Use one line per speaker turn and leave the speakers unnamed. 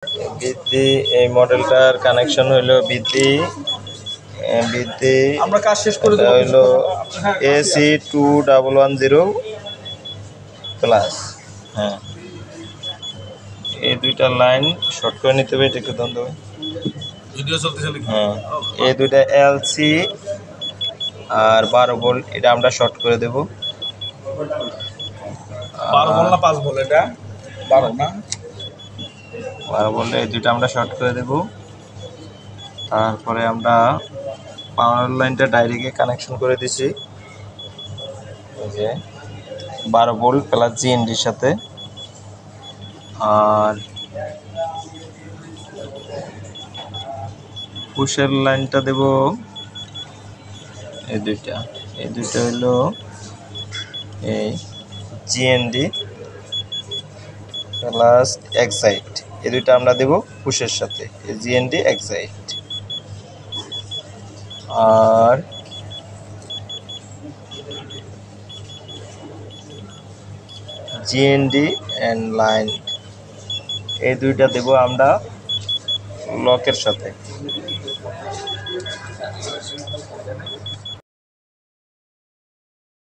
ভিত্তি এই মডেলটার কানেকশন হইলো ভিত্তি
আমরা কাজ শেষ করে দেব
হইলো AC 2110 প্লাস। হ্যাঁ, এই দুইটা লাইন শর্ট করে নিতে হবে, এটা একটু দ্বন্দ্ব
ভিডিও চলতেছে নাকি?
হ্যাঁ, এই দুইটা LC আর 12 ভোল্ট, এটা আমরা শর্ট করে দেব।
12 ভোল্ট না 5 ভোল্ট? এটা 12 না
12 ভোল্ট, এই দুইটা আমরা শর্ট করে দেব। তারপরে আমরা পাওয়ার লাইনটা ডাইরেক্টে কানেকশন করে দিছি, এই যে 12 ভোল্ট প্লাস GNDর সাথে। আর পুশের লাইনটা দেব এই দুইটা হইলো এই GND প্লাস এক্সাইট, এই দুইটা আমরা দেব পুশের সাথে, এই GND এক্সাইট। আর GND এন্ড লাইন, এই দুইটা দেব আমরা লকের সাথে।